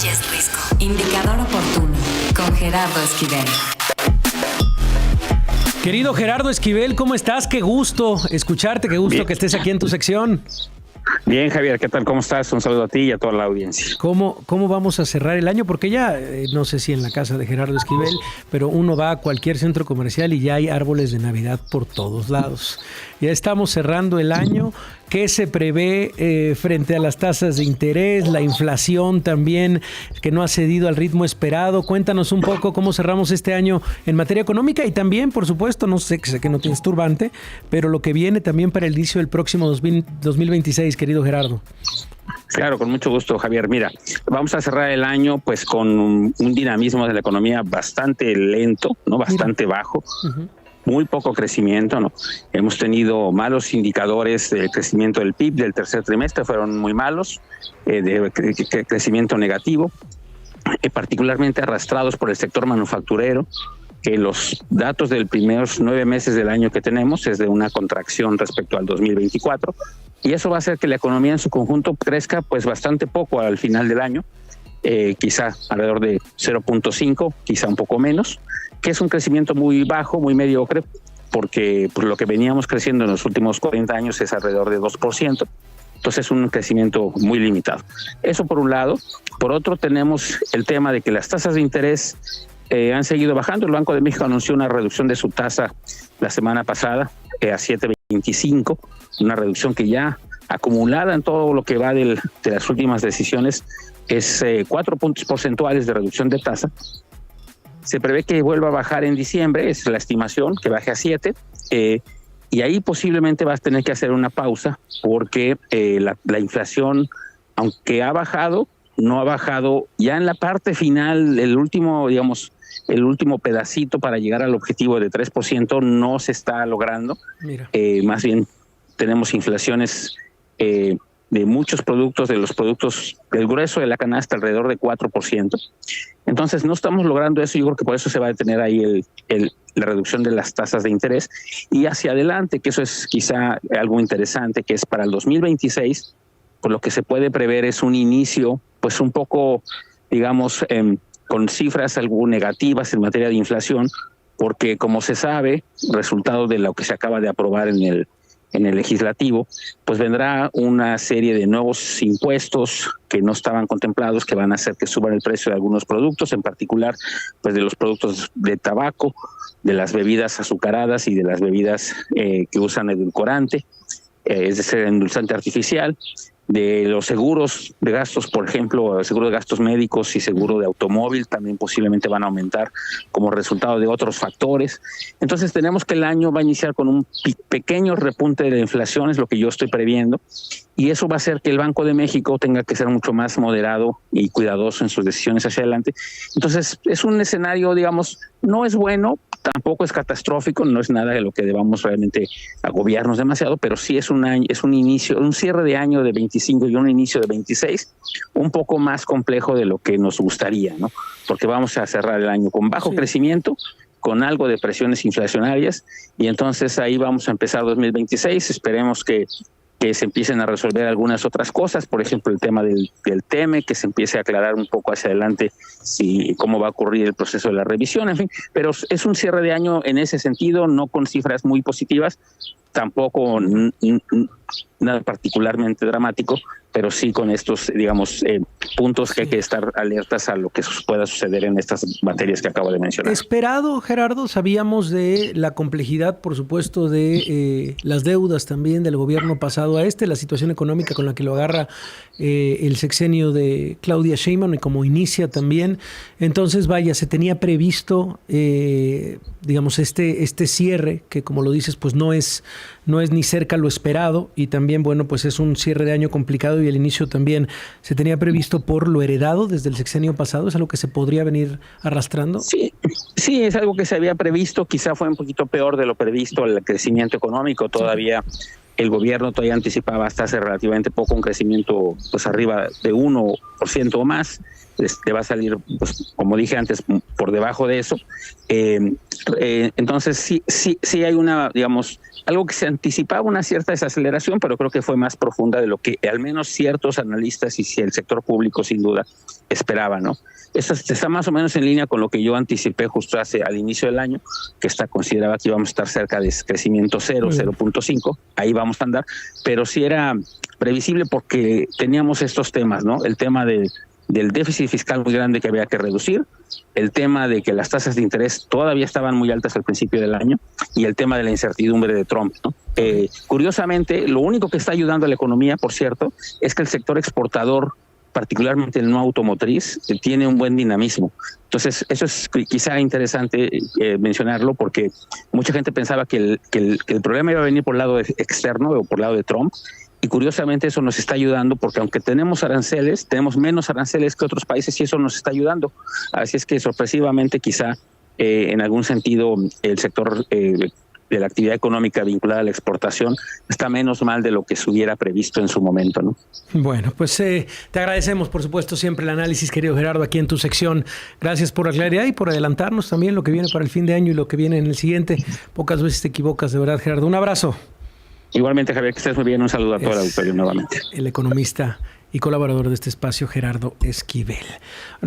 Oyes Risco. Indicador oportuno con Gerardo Esquivel. Querido Gerardo Esquivel, ¿cómo estás? Qué gusto escucharte, qué gusto que estés aquí en tu sección. Bien, Javier, ¿qué tal? ¿Cómo estás? Un saludo a ti y a toda la audiencia. ¿Cómo vamos a cerrar el año? Porque ya, no sé si en la casa de Gerardo Esquivel, pero uno va a cualquier centro comercial y ya hay árboles de Navidad por todos lados. Ya estamos cerrando el año. ¿Qué se prevé frente a las tasas de interés, la inflación también, que no ha cedido al ritmo esperado? Cuéntanos un poco cómo cerramos este año en materia económica y también, por supuesto, sé que no tienes turbante, pero lo que viene también para el inicio del próximo 2026, querido Gerardo. Claro, con mucho gusto, Javier. Mira, vamos a cerrar el año pues con un dinamismo de la economía bastante lento, ¿no? Bastante bajo. Uh-huh. Muy poco crecimiento, ¿no? Hemos tenido malos indicadores de crecimiento del PIB del tercer trimestre, fueron muy malos, de crecimiento negativo, particularmente arrastrados por el sector manufacturero, que los datos del primeros 9 meses del año que tenemos es de una contracción respecto al 2024, y eso va a hacer que la economía en su conjunto crezca pues bastante poco al final del año, quizá alrededor de 0.5, quizá un poco menos, que es un crecimiento muy bajo, muy mediocre, porque pues, lo que veníamos creciendo en los últimos 40 años es alrededor de 2%, entonces es un crecimiento muy limitado. Eso por un lado. Por otro, tenemos el tema de que las tasas de interés han seguido bajando. El Banco de México anunció una reducción de su tasa la semana pasada a 7.25, una reducción que ya acumulada en todo lo que va de las últimas decisiones es 4 puntos porcentuales de reducción de tasa. Se prevé que vuelva a bajar en diciembre, es la estimación, que baje a 7, y ahí posiblemente vas a tener que hacer una pausa porque la inflación, aunque ha bajado, no ha bajado ya en la parte final, el último pedacito para llegar al objetivo de 3% no se está logrando. Más bien tenemos inflaciones de muchos productos, de los productos del grueso de la canasta alrededor de 4%. Entonces no estamos logrando eso. Yo creo que por eso se va a detener ahí la reducción de las tasas de interés. Y hacia adelante, que eso es quizá algo interesante, que es para el 2026, pues lo que se puede prever es un inicio, pues un poco, digamos, con cifras algo negativas en materia de inflación, porque como se sabe, resultado de lo que se acaba de aprobar en el legislativo, pues vendrá una serie de nuevos impuestos que no estaban contemplados, que van a hacer que suban el precio de algunos productos, en particular pues de los productos de tabaco, de las bebidas azucaradas y de las bebidas que usan edulcorante, es decir, endulzante artificial, de los seguros de gastos, por ejemplo, seguro de gastos médicos y seguro de automóvil también posiblemente van a aumentar como resultado de otros factores. Entonces tenemos que el año va a iniciar con un pequeño repunte de la inflación, es lo que yo estoy previendo, y eso va a hacer que el Banco de México tenga que ser mucho más moderado y cuidadoso en sus decisiones hacia adelante. Entonces es un escenario, digamos, no es bueno, tampoco es catastrófico, no es nada de lo que debamos realmente agobiarnos demasiado, pero sí es un inicio, un cierre de año de 25 y un inicio de 26, un poco más complejo de lo que nos gustaría, ¿no? Porque vamos a cerrar el año con bajo crecimiento, con algo de presiones inflacionarias, y entonces ahí vamos a empezar 2026, esperemos que se empiecen a resolver algunas otras cosas, por ejemplo el tema del TEME, que se empiece a aclarar un poco hacia adelante cómo va a ocurrir el proceso de la revisión, en fin, pero es un cierre de año en ese sentido, no con cifras muy positivas, tampoco nada particularmente dramático, pero sí con estos, digamos, puntos que hay que estar alertas a lo que pueda suceder en estas materias que acabo de mencionar. Esperado, Gerardo, sabíamos de la complejidad, por supuesto, de las deudas también del gobierno pasado a la situación económica con la que lo agarra el sexenio de Claudia Sheinbaum y como inicia también. Entonces, vaya, se tenía previsto, digamos, este cierre, que como lo dices, pues no es ni cerca lo esperado, y también, bueno, pues es un cierre de año complicado y el inicio también se tenía previsto por lo heredado desde el sexenio pasado. ¿Es algo que se podría venir arrastrando? Sí, es algo que se había previsto, quizá fue un poquito peor de lo previsto el crecimiento económico, todavía el gobierno todavía anticipaba hasta hace relativamente poco un crecimiento pues arriba de 1% o más, va a salir, pues, como dije antes, por debajo de eso. Entonces sí hay una, digamos, algo que se anticipaba una cierta desaceleración, pero creo que fue más profunda de lo que al menos ciertos analistas y el sector público sin duda esperaban, ¿no? Esto está más o menos en línea con lo que yo anticipé justo al inicio del año, que consideraba que íbamos a estar cerca de crecimiento 0.5, ahí vamos a andar, pero sí era previsible porque teníamos estos temas, ¿no? El tema del déficit fiscal muy grande que había que reducir, el tema de que las tasas de interés todavía estaban muy altas al principio del año y el tema de la incertidumbre de Trump, ¿no? Curiosamente, lo único que está ayudando a la economía, por cierto, es que el sector exportador, particularmente el no automotriz, tiene un buen dinamismo. Entonces, eso es quizá interesante mencionarlo porque mucha gente pensaba que el problema iba a venir por el lado externo o por el lado de Trump, y curiosamente eso nos está ayudando porque aunque tenemos aranceles, tenemos menos aranceles que otros países y eso nos está ayudando. Así es que sorpresivamente quizá en algún sentido el sector de la actividad económica vinculada a la exportación está menos mal de lo que se hubiera previsto en su momento, ¿no? Bueno, pues te agradecemos, por supuesto, siempre el análisis, querido Gerardo, aquí en tu sección. Gracias por la claridad y por adelantarnos también lo que viene para el fin de año y lo que viene en el siguiente. Pocas veces te equivocas, de verdad, Gerardo. Un abrazo. Igualmente, Javier, que estés muy bien. Un saludo a todo el auditorio nuevamente. El economista y colaborador de este espacio, Gerardo Esquivel.